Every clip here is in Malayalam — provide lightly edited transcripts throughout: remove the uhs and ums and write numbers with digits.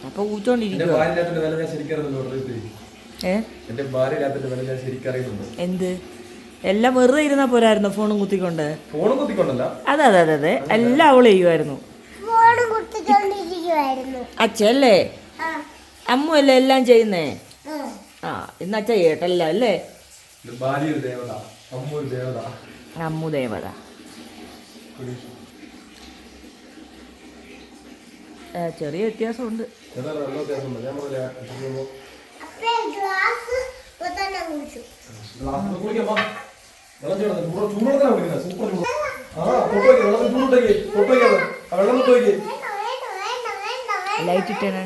അപ്പൊ ഊച്ചോണ്ടിരിക്കുവോ? എന്ത് എല്ലാം വെറുതെ ഇരുന്നാ പോരായിരുന്നു ഫോണും കുത്തിക്കൊണ്ട്? അതെ അതെ അതെ അതെ, എല്ലാം അവള് ചെയ്യുമായിരുന്നു. അച്ഛല്ലേ അമ്മു അല്ലേ എല്ലാം ചെയ്യുന്നേ? ആ ഇന്ന് അച്ഛ ചെയ്യട്ടല്ല അല്ലേ? അമ്മു ദേവത. ചെറിയ വ്യത്യാസമുണ്ട്. ലൈറ്റ് ഇട്ടാണ്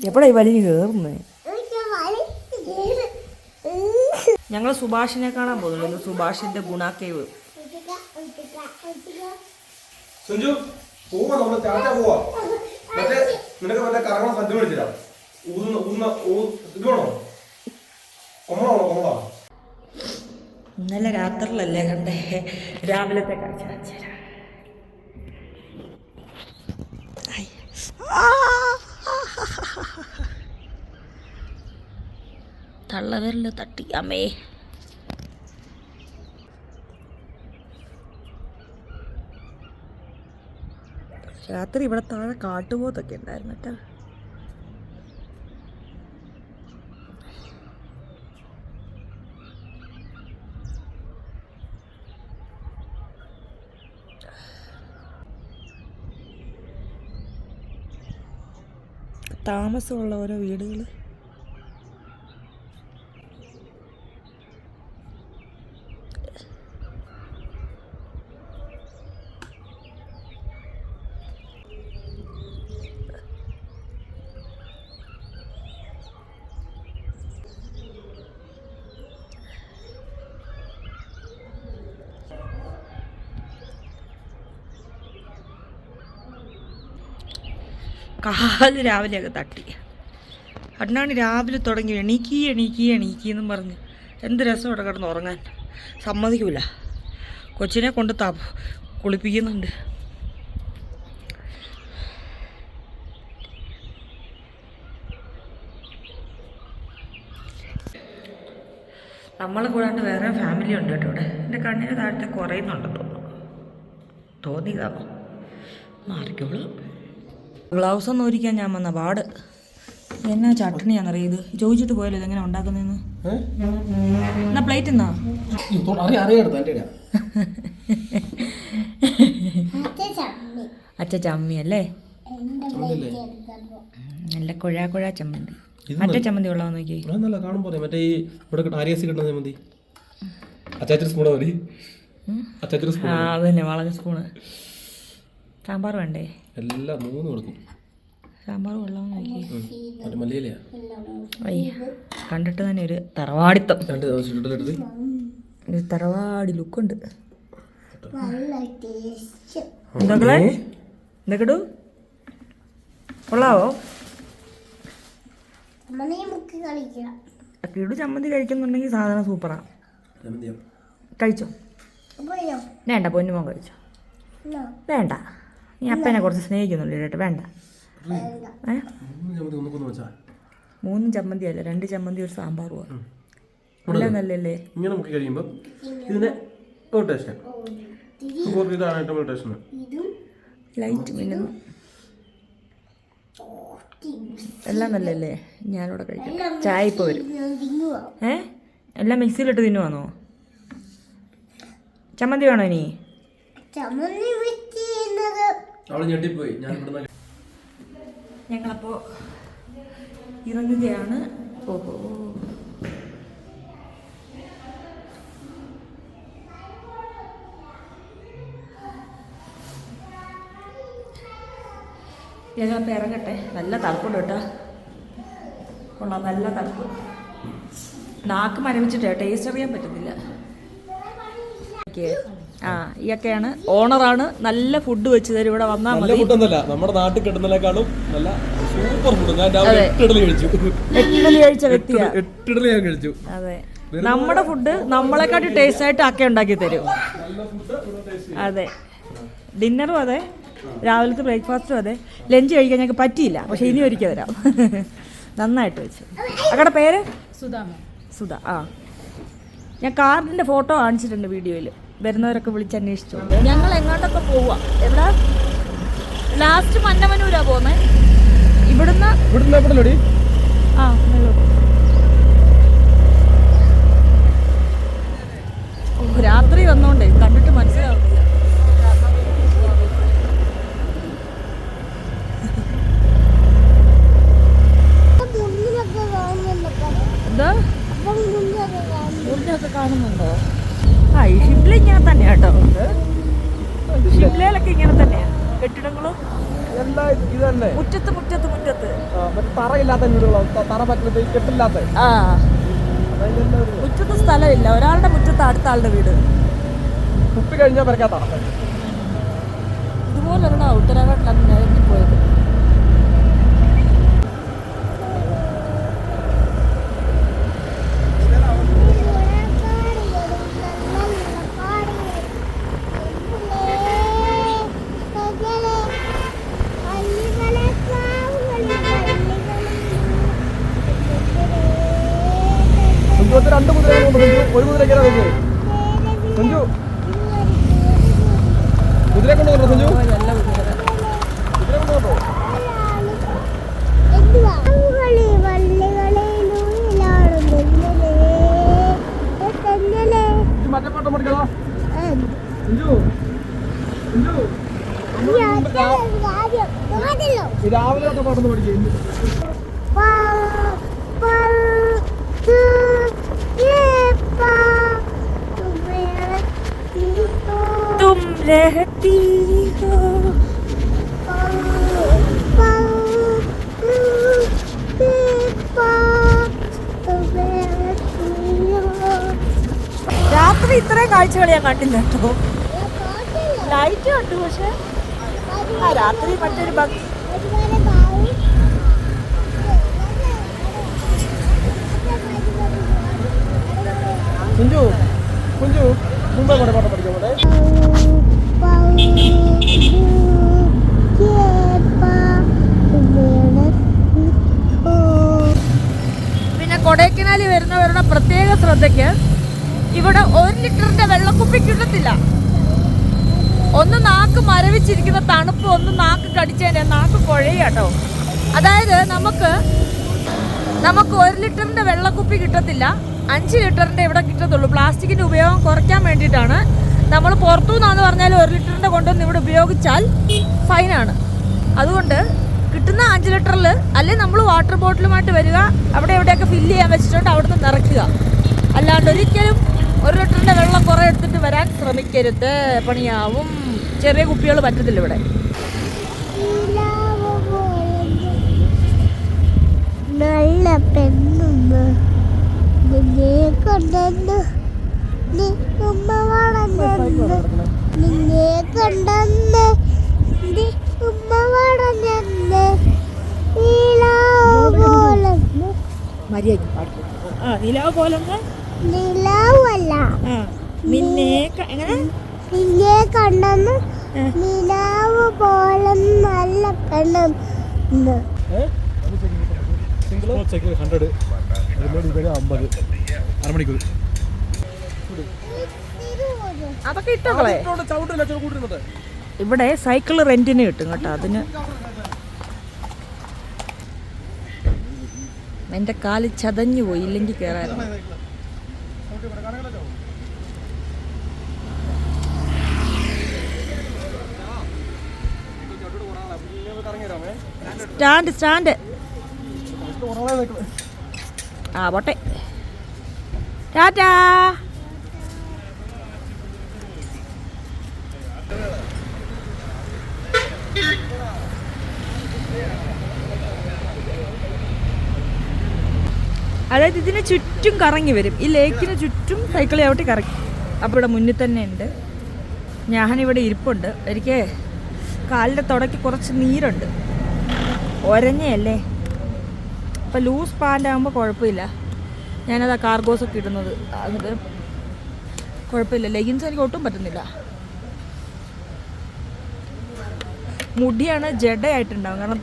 എപ്പോഴാ ഈ വലിഞ്ഞ് കയറുന്നേ? ഞങ്ങൾ സുഭാഷിനെ കാണാൻ പോകുന്നുണ്ട്. സുഭാഷിന്റെ ഗുണാക്കേവ്. ഇന്നലെ രാത്രിയിലല്ലേ കണ്ടേ? രാവിലത്തെ കാഴ്ച കാണിച്ചുതരാം. തള്ളവരില് തട്ടി അമ്മേ. രാത്രി ഇവിടെ താഴെ കാട്ടുപോത്തൊക്കെ ഉണ്ടായിരുന്നു കേട്ടോ. താമസമുള്ള ഓരോ വീടുകൾ. കാല് രാവിലെയൊക്കെ തട്ടി. അണ്ണാണ് രാവിലെ തുടങ്ങി എണീക്കെന്നും പറഞ്ഞ് എന്ത് രസം ഇവിടെ കിടന്ന് ഉറങ്ങാൻ സമ്മതിക്കില്ല. കൊച്ചിനെ കൊണ്ട് കുളിപ്പിക്കുന്നുണ്ട്. നമ്മളെ കൂടാണ്ട് വേറെ ഫാമിലി ഉണ്ട് കേട്ടോ ഇവിടെ. എൻ്റെ കണ്ണിന് താഴത്തെ കുറയുന്നുണ്ടെന്ന് തോന്നിയതാണോ മാറിക്കോളൂ. ഗ്ലൗസ് ഒന്നും ഒരിക്കാൻ ഞാൻ വന്ന പാട്. എന്നാ ചട്ടണിയാണെന്നറിയ ഇത് ചോദിച്ചിട്ട് പോയല്ലോ ഇതെങ്ങനെ ഉണ്ടാക്കുന്നതെന്ന്. എന്നാ പ്ലേറ്റ് എന്നാ അച്ഛ ചമ്മി അല്ലേ? നല്ല കുഴ ചമ്മന്തി. മറ്റേ ചമ്മന്തി ഉള്ളതാ നോക്കി. ആ അത് തന്നെ വളഞ്ഞ സ്പൂണ്. സാമ്പാർ വേണ്ടേ? എല്ലാം 3 കൊടുക്കും. സാമ്പാർ കൊള്ളാൻ നോക്കി. അയ്യ കണ്ടിട്ട് തന്നെ ഒരു തറവാടിത്തം, ഒരു തറവാടി ലുക്കുണ്ട്. എന്തൊക്കെടു കൊള്ളാവോ? കിടു ചമ്മന്തി കഴിക്കുന്നുണ്ടെങ്കിൽ സാധനം സൂപ്പറാ. കഴിച്ചോ? വേണ്ട പൊന്നുമോ കഴിച്ചോ? വേണ്ട, നീ അപ്പനെ കുറച്ച് സ്നേഹിക്കുന്നുണ്ട് കേട്ടോ. വേണ്ട. 3 ചമ്മന്തി അല്ല, 2 ചമ്മന്തി ഒരു സാമ്പാറും എല്ലാം നല്ലല്ലേ? ഇങ്ങനെ നമുക്ക് കഴിയുമ്പോൾ ഇതിന്റെ ലൈറ്റ് മിന്നുന്നു. എല്ലാം നല്ലല്ലേ? ഞാനിവിടെ കഴിക്കാം. ചായ ഇപ്പോൾ വരും. എല്ലാം മിക്സിയിലിട്ട് തിന്നുവാന്നോ? ചമ്മന്തി വേണോ ഇനി? ഞങ്ങളപ്പോ ഇറങ്ങുകയാണ്. ഓഹോ, ഞങ്ങളപ്പോൾ ഇറങ്ങട്ടെ. നല്ല തണുപ്പുണ്ട് കേട്ടോ. കൊള്ളാം, നല്ല തണുപ്പ്. നാക്ക് മരവിച്ചിട്ട് ടേസ്റ്റ് അറിയാൻ പറ്റുന്നില്ല. ആ ഇയൊക്കെയാണ് ഓണറാണ്. നല്ല ഫുഡ് വെച്ച് തരും. ഇവിടെ വന്നാൽ മതി. നമ്മുടെ നാട്ടിൽ കിട്ടുന്നതിനേക്കാളും നല്ല സൂപ്പർ ഫുഡ്. ഞാൻ 8 ഇഡലി കഴിച്ച വ്യക്തിയാണ്. 8 ഇഡലി ഞാൻ കഴിച്ചു. അതെ, നമ്മുടെ ഫുഡ് നമ്മളെക്കാട്ടി ടേസ്റ്റ് ആയിട്ട് അക്ക ഉണ്ടാക്കി തരും. അതെ, ഡിന്നറും അതെ, രാവിലത്തെ ബ്രേക്ക്ഫാസ്റ്റും അതെ. ലഞ്ച് കഴിക്കാൻ ഞങ്ങൾക്ക് പറ്റിയില്ല, പക്ഷെ ഇനി ഒരിക്കൽ തരാം. നന്നായിട്ട് വെച്ചു. അക്കടെ പേര് സുധ. ആ, ഞാൻ കാർഡിൻ്റെ ഫോട്ടോ കാണിച്ചിട്ടുണ്ട് വീഡിയോയിൽ. വരുന്നവരൊക്കെ വിളിച്ച് അന്വേഷിച്ചു. ഞങ്ങൾ എങ്ങോട്ടൊക്കെ പോവാ. എവിടെ ലാസ്റ്റ് മന്നമനൂരാ പോകുന്നത്. ഇവിടുന്ന് ആ രാത്രി വന്നോണ്ടേ കണ്ടിട്ട് മനസ്സിലാവുന്നില്ല. എന്താ ഊർജൊക്കെ കാണുന്നുണ്ടോ? ആ, ഈ ഷിംല ഇങ്ങനെ തന്നെയാ കേട്ടോ. ഷിംലയിലൊക്കെ ഇങ്ങനെ തന്നെയാ കെട്ടിടങ്ങളും മുറ്റത്ത് മുറ്റത്ത് മുറ്റത്ത് ആ മുറ്റത്ത് സ്ഥലമില്ല. ഒരാളുടെ മുറ്റത്ത് അടുത്ത ആളുടെ വീട്. ഇതുപോലൊരെണ്ണ ഉത്തരാഖണ്ഡിലാണ് നിരങ്ങി പോയത്. രണ്ട് കുതിര ഒരു കുതിര സഞ്ജു കുതിര കൊണ്ടുവന്നോ? സഞ്ജു കുതിര കൊണ്ടുവന്നോ? മറ്റേ പാട്ടം പഠിക്കണോ സഞ്ജു? രാവിലെ പാട്ടൊന്ന് പഠിക്കും. तुम रहती हो രാത്രി ഇത്രയും കാഴ്ചകൾ ഞാൻ കണ്ടില്ല കേട്ടോ. ലൈറ്റ് കണ്ടു, പക്ഷെ ആ രാത്രി മറ്റൊരു ഭംഗി. കുഞ്ചു കുഞ്ചു മുമ്പേ കൂടെ പാട്ട് പഠിക്കാൻ പോട്ടെ. പിന്നെ കൊടൈക്കനാലിൽ വരുന്നവരുടെ പ്രത്യേക ശ്രദ്ധയ്ക്ക് ഇവിടെ 1 ലിറ്ററിന്റെ വെള്ളക്കുപ്പി കിട്ടത്തില്ല. ഒന്ന് നാക്ക് മരവിച്ചിരിക്കുന്ന തണുപ്പ്, ഒന്ന് നാക്ക് കടിച്ചതിന്റെ നാക്ക് കുഴയാട്ടോ. അതായത് നമുക്ക് 1 ലിറ്ററിന്റെ വെള്ളക്കുപ്പി കിട്ടത്തില്ല, 5 ലിറ്ററിന്റെ ഇവിടെ കിട്ടത്തുള്ളൂ. പ്ലാസ്റ്റിക്കിന്റെ ഉപയോഗം കുറയ്ക്കാൻ വേണ്ടിയിട്ടാണ്. നമ്മൾ പുറത്തുനിന്നാന്ന് പറഞ്ഞാൽ 1 ലിറ്ററിന്റെ കൊണ്ടുവന്ന് ഇവിടെ ഉപയോഗിച്ചാൽ ഫൈനാണ്. അതുകൊണ്ട് കിട്ടുന്ന 5 ലിറ്ററിൽ അല്ലെങ്കിൽ നമ്മൾ വാട്ടർ ബോട്ടിലുമായിട്ട് വരിക, അവിടെ എവിടെയൊക്കെ ഫില്ല് ചെയ്യാൻ വെച്ചിട്ടുണ്ട് അവിടുന്ന് നിറയ്ക്കുക. അല്ലാണ്ട് ഒരിക്കലും 1 ലിറ്ററിന്റെ വെള്ളം കുറേ എടുത്തിട്ട് വരാൻ ശ്രമിക്കരുത്, പണിയാവും. ചെറിയ കുപ്പികൾ പറ്റത്തില്ല ഇവിടെ. നല്ല പെണ്ണുണ്ട് നിന്നെ കൊണ്ടെന്ന് ഉമ്മ വളഞ്ഞെന്ന് നിന്നെ കൊണ്ടെന്ന് ഉമ്മ വളഞ്ഞെന്ന് നിലാവ് പോലെന്ന് നിലാവ് പോലെന്ന് നിലാവല്ല നിന്നെ എങ്ങനെ നിന്നെ കണ്ടെന്ന് നിലാവ് പോലെ നല്ല പെണ്ണെന്ന്. സൈക്കിൾ 100 50 അരമണിക്കൂർ. അതൊക്കെ ഇട്ടോളെ. ചവിട്ടില്ല. ഇവിടെ സൈക്കിൾ റെന്റിന് കിട്ടും കേട്ടോ. അതിന് എൻ്റെ കാല് ചതഞ്ഞു പോയി, ഇല്ലെങ്കിൽ കയറായിരുന്നു. സ്റ്റാൻഡ് ആ പോട്ടെ. ടാറ്റാ. അതായത് ഇതിന് ചുറ്റും കറങ്ങി വരും. ഈ ലേക്കിന് ചുറ്റും സൈക്കിൾ ചവിട്ടി കറങ്ങി. അപ്പോൾ ഇവിടെ മുന്നിൽ തന്നെ ഉണ്ട്. ഞാനിവിടെ ഇരിപ്പുണ്ട്. എനിക്ക് കാലിൻ്റെ തുടയ്ക്ക് കുറച്ച് നീരുണ്ട്. ഒരഞ്ഞയല്ലേ, അപ്പോൾ ലൂസ് പാൻ്റ് ആകുമ്പോൾ കുഴപ്പമില്ല. ഞാനതാ കാർഗോസൊക്കെ ഇടുന്നത്. അത് കുഴപ്പമില്ല. ലെഗിൻസ് എനിക്ക് ഒട്ടും പറ്റുന്നില്ല. മുടിയാണ് ജഡയായിട്ടുണ്ടാവും. കാരണം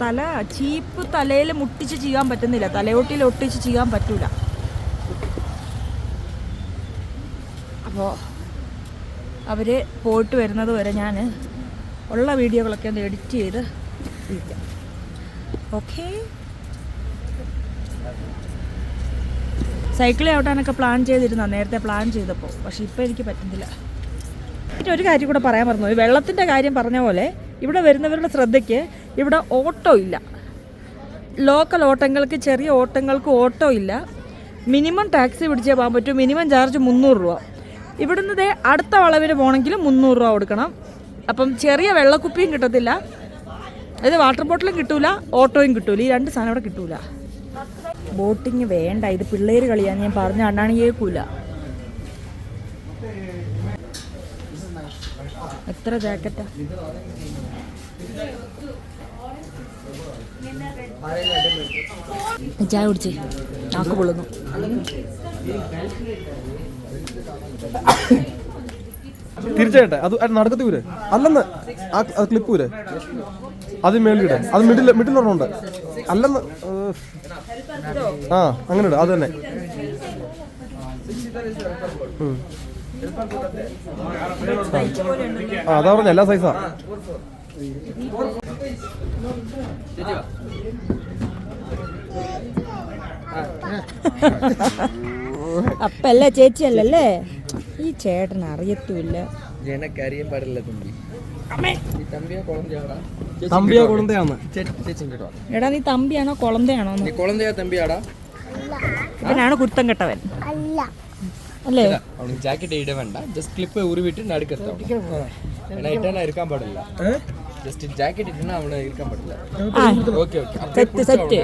ചീപ്പ് തലയിൽ മുട്ടിച്ച് ചെയ്യാൻ പറ്റുന്നില്ല. തലയോട്ടിയിൽ ഒട്ടിച്ച് ചെയ്യാൻ പറ്റൂല. അപ്പോൾ അവർ പോയിട്ട് വരുന്നത് വരെ ഞാൻ ഉള്ള വീഡിയോകളൊക്കെ ഒന്ന് എഡിറ്റ് ചെയ്ത് ഇരിക്കാം. ഓക്കെ. സൈക്കിൾ ചവിട്ടാനൊക്കെ പ്ലാൻ ചെയ്തിരുന്ന നേരത്തെ പ്ലാൻ ചെയ്തപ്പോൾ. പക്ഷെ ഇപ്പോൾ എനിക്ക് പറ്റുന്നില്ല. പിന്നെ ഒരു കാര്യം കൂടെ പറയാൻ പറഞ്ഞു. വെള്ളത്തിൻ്റെ കാര്യം പറഞ്ഞ പോലെ ഇവിടെ വരുന്നവരുടെ ശ്രദ്ധയ്ക്ക് ഇവിടെ ഓട്ടോ ഇല്ല. ലോക്കൽ ഓട്ടങ്ങൾക്ക്, ചെറിയ ഓട്ടങ്ങൾക്ക് ഓട്ടോ ഇല്ല. മിനിമം ടാക്സി പിടിച്ചേ പോകാൻ പറ്റൂ. മിനിമം ചാർജ് 300 രൂപ. ഇവിടുന്ന് അടുത്ത വളവിന് പോകണമെങ്കിൽ 300 രൂപ കൊടുക്കണം. അപ്പം ചെറിയ വെള്ളക്കുപ്പിയും കിട്ടത്തില്ല, അതായത് വാട്ടർ ബോട്ടിലും കിട്ടൂല, ഓട്ടോയും കിട്ടൂല. ഈ 2 സാധനം ഇവിടെ കിട്ടൂല. ബോട്ടിങ് വേണ്ട, ഇത് പിള്ളേർ കളിയാന്ന് ഞാൻ പറഞ്ഞ അണ്ണാണ് കേൾക്കൂല. എത്ര ജാക്കറ്റാ? ചായ കുടിച്ചേ, നാക്ക് പൊള്ളുന്നു. തിരിച്ചേട്ടെ, അത് നടക്കത്തി ഊര് അല്ലെന്ന്. ആ ക്ലിപ്പ് ഊര്, അത് മേളിടെ, അത് മിഡിലൊരെണ്ണമുണ്ട് അല്ലെന്ന്. ആ അങ്ങനെ ഇട്, അത് തന്നെ. ആ അതാ പറഞ്ഞ എല്ലാ സൈസാ. അപ്പല്ലേ ചേച്ചിയല്ലേ? ഈ ചേട്ടൻ അറിയത്തുമില്ല. അറിയാൻ പാടില്ല. തമ്പിയാ കൊളന്തയാന്ന്. എടാ നീ തമ്പിയാണോ കൊളന്തയാണോ? കൊളന്തയാ തമ്പിയാടാ? ഇവനാണ് കുരുത്തം കെട്ടവൻ അല്ലേ? അവனுக்கு ஜாக்கெட் இட வேண்டாம், ஜஸ்ட் கிளிப் உருவிட்டு நடுக்கத்தான். ஏன்னா இட்டனா இருக்கான் பாடில்ல. ஜஸ்ட் ஜாக்கெட் இட்டனா அவன இருக்கான் பாடில்ல. Okay okay. Set set.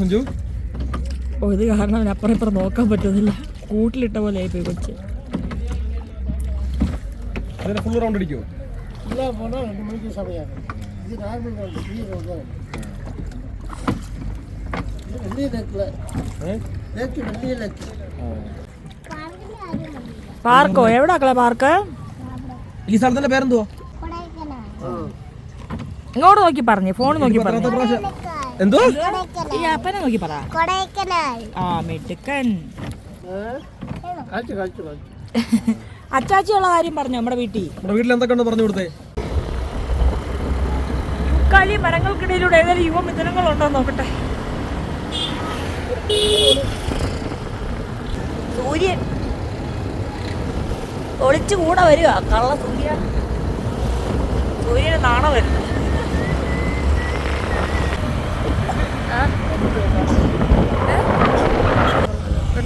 Sanju ഓ ഇത് കാരണം അവൻ അപ്പുറം ഇപ്പുറം നോക്കാൻ പറ്റുന്നില്ല. കൂട്ടിലിട്ട പോലെ ആയിപ്പോയി കൊച്ച്. അതിനെ ഫുൾ റൗണ്ട് അടിക്കുമോ? പാർക്കോ? എവിടാക്കളെ പാർക്ക്? ഈ സ്ഥലത്തിന്റെ പേരെന്തുവാ? ഇങ്ങോട്ട് നോക്കി പറഞ്ഞു, ഫോൺ നോക്കി പറഞ്ഞു. എന്തോ ഈ അപ്പനെ നോക്കി പറ. ആ മിടുക്കൻ. അച്ചാച്ചിയുള്ള കാര്യം പറഞ്ഞു നമ്മുടെ വീട്ടിൽ. നമ്മുടെ വീട്ടിൽ എന്തൊക്കെ പറഞ്ഞു കൊടുത്തേ? യുക്കാലി മരങ്ങൾക്കിടയിലൂടെ ഏതെങ്കിലും യുവമിഥുനങ്ങളുണ്ടോ നോക്കട്ടെ. സൂര്യൻ ഒളിച്ചു കൂടെ വരിക. കള്ള സൂര്യന് നാണം വരുന്നു.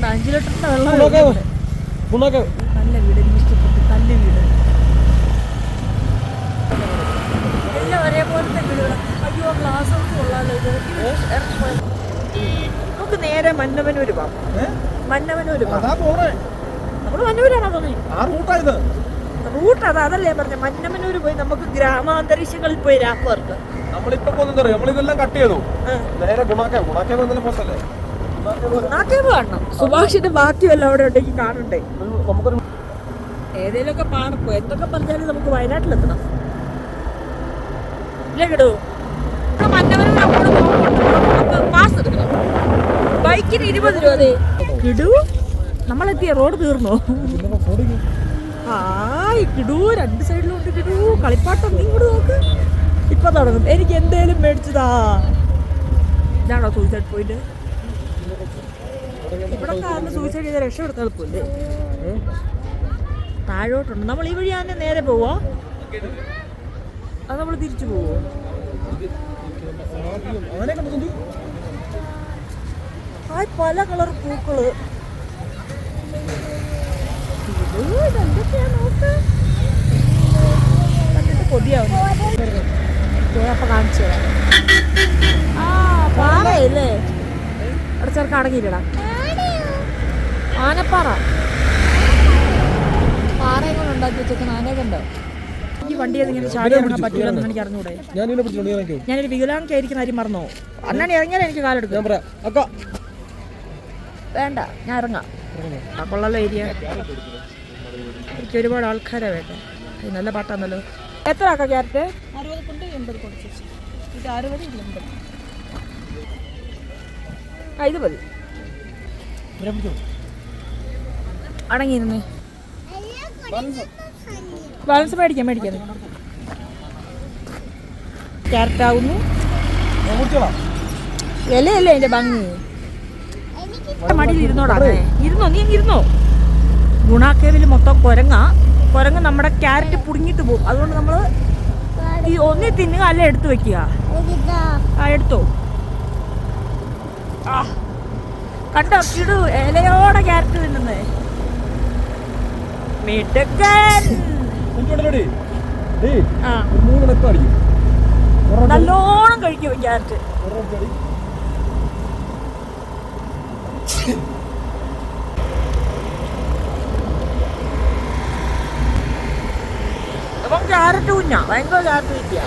5 ലിറ്ററിന്റെ വെള്ളം. നല്ല വീട്, എനിക്ക് ഇഷ്ടപ്പെട്ടു. നല്ല വീട്, എല്ലാം ഒരേപോലത്തെ വീടുകൾ. അയ്യോ ഗ്ലാസ് ഹൗസ് കൊള്ളാലോ. നമുക്ക് നേരെ മന്നവനൂര് പോവാം. മന്നവനൂര് പോവാം. നമ്മള് മന്നൂരാണോ തോന്നി? റൂട്ട് അതല്ലേ പറഞ്ഞ. മന്നവനൂര് പോയി നമുക്ക് ഗ്രാമാന്തരീക്ഷങ്ങളിൽ പോയി രാപ്പുറത്ത്. നമ്മളിപ്പോ നമ്മളിതെല്ലാം കട്ട് ചെയ്തു. നേരെ ഗുണാക്കേവ് കാണണം. സുഭാഷിന്റെ ബാക്കിയല്ല അവിടെ ഉണ്ടെങ്കിൽ കാണണ്ടേ? ഏതേലൊക്കെ പാർക്കോ എന്തൊക്കെ പറഞ്ഞാലും നമുക്ക് വയനാട്ടിലെത്തണം. ഇല്ലേ കിടൂ? മന്നവനൂർ അങ്ങോട്ട് പോകുമ്പോൾ പാസ് എടുക്കണം. ബൈക്കിന് 20 രൂപ. കിടൂ നമ്മളെത്തിയ റോഡ് തീർന്നോ? ഹായ് കിടൂ, 2 സൈഡിലുണ്ട് കിടൂ കളിപ്പാട്ടം. നീ ഇങ്ങോട്ട് നോക്ക്, ഇപ്പൊ തുടങ്ങും. എനിക്ക് എന്തേലും മേടിച്ചതാ. ഇതാണോ സൂയിസൈഡ് പോയിന്റ്? ഇവിടെ കാരണം സൂയിസൈഡ് ചെയ്ത രക്ഷപ്പെടുത്ത എളുപ്പമില്ലേ? താഴോട്ടുണ്ട്. നമ്മൾ ഈ വഴി തന്നെ നേരെ പോവോ? അത് നമ്മൾ തിരിച്ചു പോവോ? ഹായ് പല കളർ പൂക്കള്. നോക്ക്, കണ്ടിട്ട് കൊതിയാവുന്നു. അപ്പൊ കാണിച്ചു തരാം. ആ പാറയല്ലേ? അവിടെ ചേർക്ക് അടങ്ങിയില്ലടാ. ആനപ്പാറ. പാറ എങ്ങനെ ഉണ്ടാക്കി വെച്ചേക്കുന്ന ആനയൊക്കെ ഉണ്ടോ? ഈ വണ്ടിയിൽ ഇങ്ങനെ ചാടി ഇറങ്ങാൻ പറ്റില്ലെന്ന് എനിക്ക് അറിഞ്ഞൂടെ. ഞാൻ ഇതിനെ പിടിച്ചോണ്ട് ഇറങ്ങിക്കോ. ഞാനൊരു വികലാംഗായിരിക്കുന്ന കാര്യം മറന്നോ? അണ്ണാണ് ഇറങ്ങിയാൽ എനിക്ക് കാലെടുക്കും. ഞാൻ പറയാം അക്ക വേണ്ട, ഞാൻ ഇറങ്ങാം. കൊള്ളാലോ ഏരിയ. എനിക്ക് ഒരുപാട് ആൾക്കാരെ വേണ്ടേ. നല്ല പാട്ടാന്നല്ലോ. എത്ര ആക്കാം ക്യാരറ്റ്? 60 കൊണ്ട് 80 കൊടുത്തു. ഇത് 60 ഇത് 80. ആ ഇത് മതി. അടങ്ങിയിരുന്നേ. ബാലൻസ് മേടിക്കാം. ക്യാരറ്റ് ആവുന്നു. ഇലയല്ലേ അതിന്റെ ഭംഗി. മടിയിൽ ഇരുന്നോടാ. നീ ഇരുന്നോ. ഗുണാക്കേവിൽ മൊത്തം കുരങ്ങ് നമ്മുടെ ക്യാരറ്റ് പുടുങ്ങിട്ട് പോകും. അതുകൊണ്ട് നമ്മൾ ഈ ഒന്നി തിന്നുക, അല്ല എടുത്തു വെക്കുക. ആ എടുത്തോ. ആ കണ്ടോ, ഇടൂ ഇലയോടെ ക്യാരറ്റ് തിന്നുന്നേ. നല്ലോണം കഴിക്കും ക്യാരറ്റ്. അപ്പം ക്യാരറ്റ് കുഞ്ഞാ, ഭയങ്കര ക്യാരറ്റ് കിട്ടിയ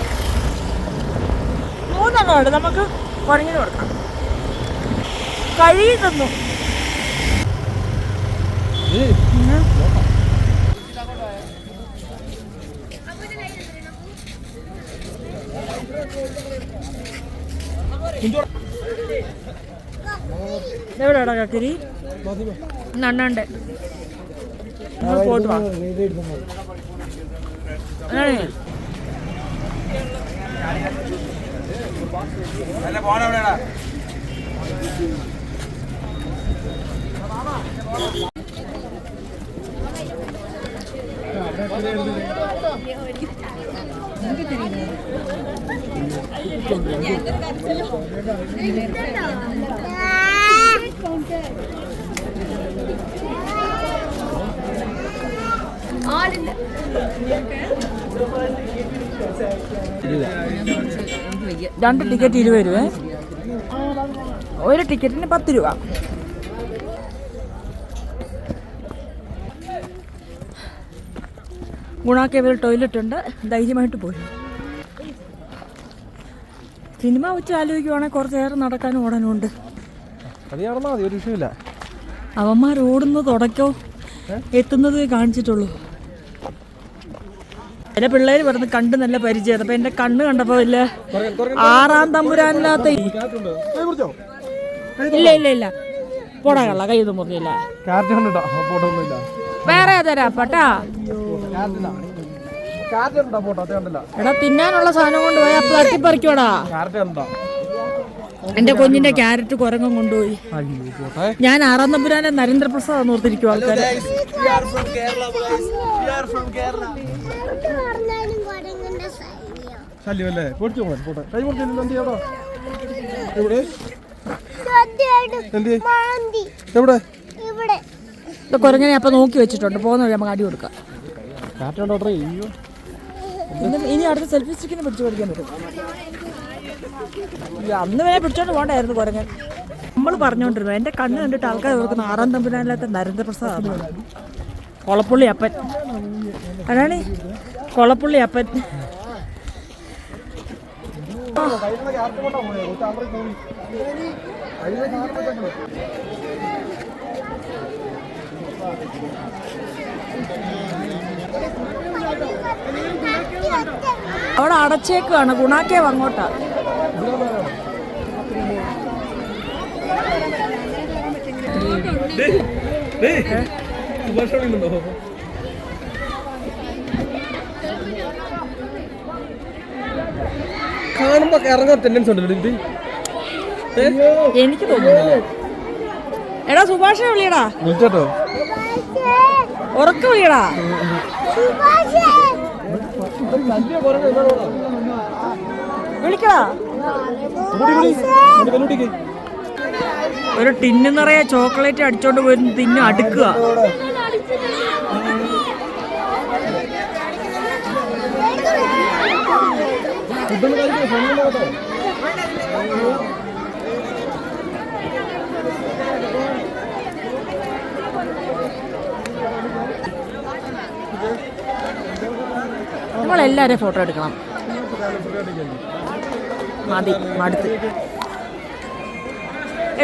3 ഉണ്ട്. നമുക്ക് കുരങ്ങിന് കൊടുക്കാം. കഴുകി തന്നു. എവിടെയാടാ കക്കരി? നണ്ണണ്ട്. പോട്ട് വാ. രണ്ട് ടിക്കറ്റ് 20 രൂപ. ഒരു ടിക്കറ്റിന് 10 രൂപ. ഗുണാക്കേവിൽ ടോയ്ലറ്റ് ഉണ്ട്. ധൈര്യമായിട്ട് പോരും. സിനിമ വെച്ച് ആലോചിക്കുവാണെങ്കിൽ കുറച്ചേറെ നടക്കാനും ഓടാനും ഉണ്ട്. അവന്മാർ ഓടുന്നത് തുടക്കോ എത്തുന്നതേ കാണിച്ചിട്ടുള്ളൂ. എന്റെ പിള്ളേര് പറഞ്ഞ് കണ്ട് നല്ല പരിചയം. അപ്പൊ എന്റെ കണ്ണ് കണ്ടപ്പോ ഇല്ല 6-ാം തമ്പുരാനില്ലാത്ത. ഇല്ല പോടാ കള്ള, കൈയൊന്നും മുറിഞ്ഞില്ല. വേറെ തരാ പട്ടാ. എടാ തിന്നാനുള്ള സാധനം കൊണ്ടുപോയി. അപ്പൊ തട്ടിപ്പറിക്കോടാ. എന്റെ കുഞ്ഞിന്റെ ക്യാരറ്റ് കുരങ്ങം കൊണ്ടുപോയി. ഞാൻ 6-ാം തമ്പുരാനെ നരേന്ദ്രപ്രസാദ് ഓർത്തിരിക്കും ആൾക്കാര്. കുരങ്ങനെ അപ്പൊ നോക്കി വെച്ചിട്ടുണ്ട്. പോകുന്ന വഴി നമുക്ക് അടി കൊടുക്കാം. ഇനി അടുത്ത സെൽഫി സ്റ്റിക്കിന് പിടിച്ചു പഠിക്കാൻ പറ്റും. അന്ന് വരെ പിടിച്ചോണ്ട് പോകണ്ടായിരുന്നു കുരങ്ങൻ. നമ്മൾ പറഞ്ഞോണ്ടിരുന്നു. എന്റെ കണ്ണ് കണ്ടിട്ട് ആൾക്കാർ ഓർക്കുന്ന 6-ാം തമ്പുരാനില്ലാത്ത നരേന്ദ്രപ്രസാദ്. കൊളപ്പുള്ളി അപ്പൻ. അതാണ് കൊളപ്പുള്ളി അപ്പൻ. അവിടെ അടച്ചേക്കാണ്. ഗുണാക്കേവ് അങ്ങോട്ടാ. കാണുമ്പോ ഇറങ്ങാൻ ടെൻഡൻസ് ഉണ്ടല്ലോ എനിക്ക് തോന്നുന്നു. എടാ സുഭാഷ വിളിയടാ. ഉറക്ക വിളിയടാ. വിളിക്കടാ. ഒരു ടിന്ന് നിറയെ ചോക്ലേറ്റ് അടിച്ചോണ്ട് പോയി തിന്നു അടുക്കുക. നമ്മളെല്ലാവരെയും ഫോട്ടോ എടുക്കണം. മതി, മടുത്ത്.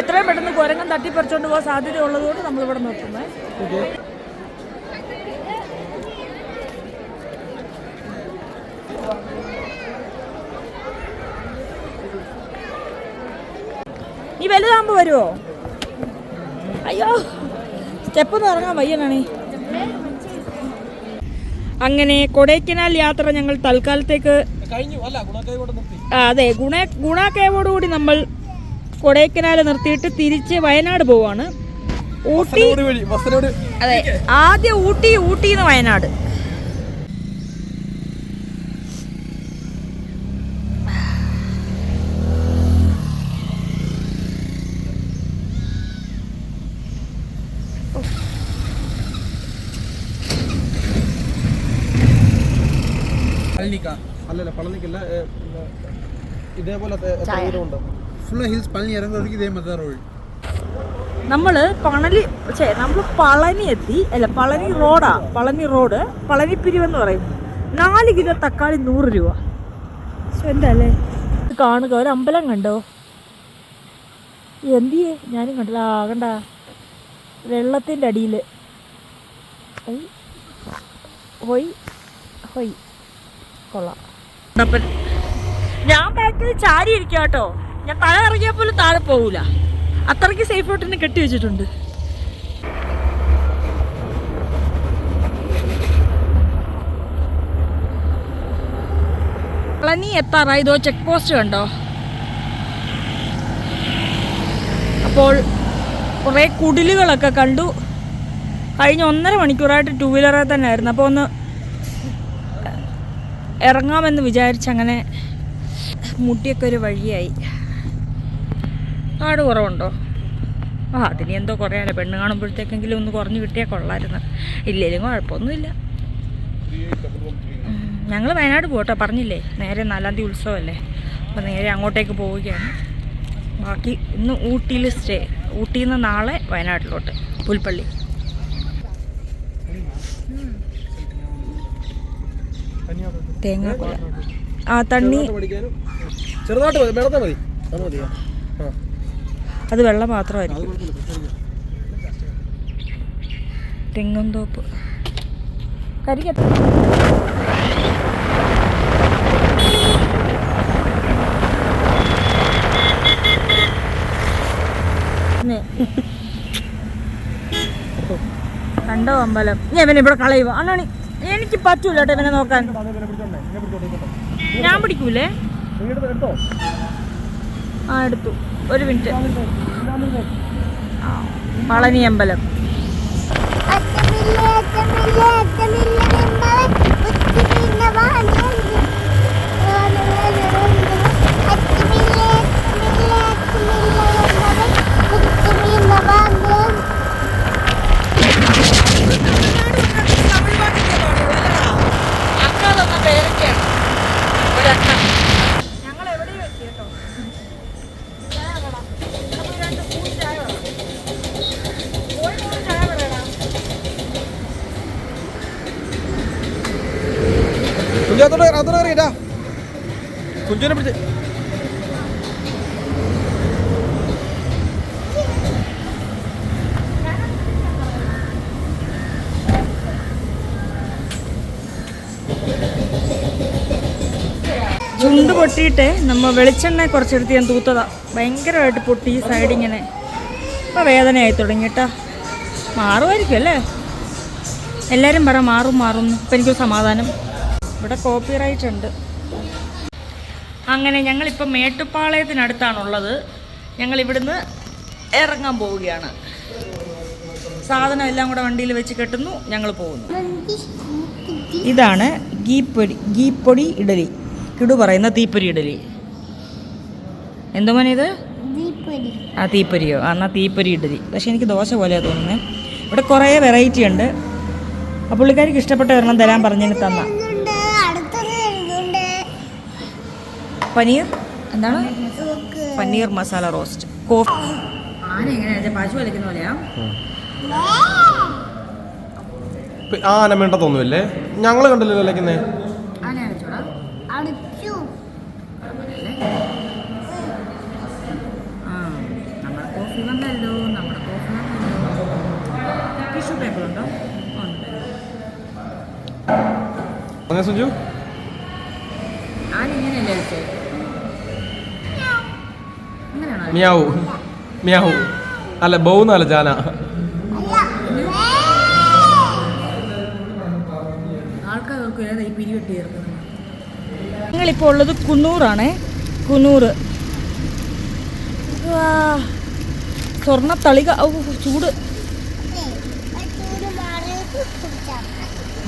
എത്രയും പെട്ടെന്ന് കുരങ്ങൻ തട്ടിപ്പറിച്ചുകൊണ്ട് പോകാൻ സാധ്യത ഉള്ളതുകൊണ്ട് നമ്മളിവിടെ നിർത്തുന്നത്. നീ വലുതാകുമ്പോൾ വരുമോ? അയ്യോ, സ്റ്റെപ്പൊന്നും ഇറങ്ങാൻ വയ്യനാണേ. അങ്ങനെ കൊടൈക്കനാൽ യാത്ര ഞങ്ങൾ തൽക്കാലത്തേക്ക് അതെ ഗുണ കേവോടുകൂടി നമ്മൾ കൊടൈക്കനാൽ നിർത്തിയിട്ട് തിരിച്ച് വയനാട് പോവാണ്. ഊട്ടി, അതെ, ആദ്യം ഊട്ടിന്ന് വയനാട്. അല്ലല്ല പളനിക്കല്ല, ഇതേപോലത്തെ ഫുൾ ഹിൽസ് പളനി ഇറങ്ങുന്നവർക്ക് ഇതേ മതാർ വഴി. നമ്മൾ പളനി എത്തി. അല്ല, പളനി റോഡാ, പളനി റോഡ്, പളനി പിരിവെന്ന് പറയും. 4 കിലോ തക്കാളി 100 രൂപ. എന്താ അല്ലേ കാണുക. ഒരു അമ്പലം കണ്ടോ? എന്തിയേ? ഞാനും കണ്ടില്ല. കണ്ട വെള്ളത്തിൻ്റെ അടിയിൽ ഹൊയ് ഹൊയ് കൊള്ളാം. ഞാൻ ബാക്കിൽ ചാരി ഇരിക്കാം കേട്ടോ. ഞാൻ തല ഇറങ്ങിയാൽ പോലും താഴെ പോകൂല. അത്രയ്ക്ക് സേഫ് ആയിട്ട് കെട്ടി വെച്ചിട്ടുണ്ട്. പളനി എത്താറായി. ഇതോ ചെക്ക് പോസ്റ്റ് കണ്ടോ? അപ്പോൾ കുറേ കുടിലുകളൊക്കെ കണ്ടു. കഴിഞ്ഞ 1.5 മണിക്കൂറായിട്ട് 2 വീലറിൽ തന്നെ ആയിരുന്നു. അപ്പോൾ ഒന്ന് ഇറങ്ങാമെന്ന് വിചാരിച്ചങ്ങനെ മുട്ടിയൊക്കെ ഒരു വഴിയായി. കാട് കുറവുണ്ടോ? അതിന് എന്തോ കുറയാനോ, പെണ്ണ് കാണുമ്പോഴത്തേക്കെങ്കിലും ഒന്ന് കുറഞ്ഞു കിട്ടിയാൽ കൊള്ളായിരുന്നു. ഇല്ലെങ്കിലും കുഴപ്പമൊന്നുമില്ല. ഞങ്ങൾ വയനാട് പോട്ടോ, പറഞ്ഞില്ലേ, നേരെ 4-ാം തീയതി ഉത്സവമല്ലേ. അപ്പോൾ നേരെ അങ്ങോട്ടേക്ക് പോവുകയാണ്. ബാക്കി ഇന്ന് ഊട്ടിയിൽ സ്റ്റേ. ഊട്ടിയിൽ നിന്ന് നാളെ വയനാട്ടിലോട്ട്, പുൽപ്പള്ളി. തേങ്ങാക്കൊല, തണ്ണി, അത് വെള്ളം മാത്രമായിരിക്കും. തെങ്ങും തോപ്പ്, കരിക്കത്ത. കണ്ടോ അമ്പലം? ഞാൻ ഇവനെ ഇവിടെ കളയുക. അണ്ണാണി, എനിക്ക് പറ്റൂല കേട്ടോ ഇവനെ നോക്കാൻ. ഞാൻ പിടിക്കൂലേ? ആ, എടുത്തു. ഒരു മിനിറ്റ്. പളനി അമ്പലം. കുഞ്ചിനെ പിടിച്ച് ചുണ്ട് പൊട്ടിയിട്ട് നമ്മൾ വെളിച്ചെണ്ണ കുറച്ചെടുത്ത് ഞാൻ തൂത്തതാ. ഭയങ്കരമായിട്ട് പൊട്ടി ഈ സൈഡിങ്ങനെ. ഇപ്പോൾ വേദനയായി തുടങ്ങിയിട്ടാ. മാറുമായിരിക്കും അല്ലേ? എല്ലാവരും പറ മാറും. ഇപ്പം എനിക്കൊരു സമാധാനം. ഇവിടെ കോപ്പിറൈറ്റ് ഉണ്ട്. അങ്ങനെ ഞങ്ങളിപ്പോൾ മേട്ടുപ്പാളയത്തിനടുത്താണുള്ളത്. ഞങ്ങൾ ഇവിടുന്ന് ഇറങ്ങാൻ പോവുകയാണ്. സാധനം എല്ലാം കൂടെ വണ്ടിയിൽ വെച്ച് കെട്ടുന്നു, ഞങ്ങൾ പോകുന്നു. ഇതാണ് ഗീപ്പൊടി ഇഡലി. കിടു പറയുന്ന തീപ്പൊരി ഇഡലി. എന്തോ മോനെ ഇത്? ആ, തീപ്പൊരിയോ? എന്നാൽ തീപ്പൊരി ഇഡലി. പക്ഷേ എനിക്ക് ദോശ പോലെയാണ് തോന്നുന്നത്. ഇവിടെ കുറേ വെറൈറ്റി ഉണ്ട്. ആ പുള്ളിക്കാരിക്ക് ഇഷ്ടപ്പെട്ട ഒരെണ്ണം തരാൻ പറഞ്ഞതിന് തന്ന. പനീർ, എന്താണ്? പനീർ മസാല റോസ്റ്റ്. കോഫി. ആന എങ്ങനെയാ? പശു വലിക്കുന്ന പോലെയാ? ആന വേണ്ട തോന്നുമല്ലേ? ഞങ്ങൾ കണ്ടില്ലല്ലോ കളിക്കുന്നേ. ആന വന്നല്ലോ, നമ്മുടെ കോഫി വന്നല്ലോ. ടിഷ്യൂ പേപ്പർ ഉണ്ടോ? ഉണ്ട്. അങ്ങനെ സുജു ഞാനിങ്ങനെയല്ലേ വെച്ചത്? അങ്ങനെയാണോ? മിയാവു മിയാവു അല്ല ബൗന്നല്ല ജാന. ആൾക്കാർക്ക് ഏതാ ഈ പിരിവെട്ടി ചേർക്കുന്നത്? ഞങ്ങളിപ്പോൾ ഉള്ളത് കുന്നൂറാണേ. കുന്നൂറ് സ്വർണ്ണത്തളിക. ചൂട്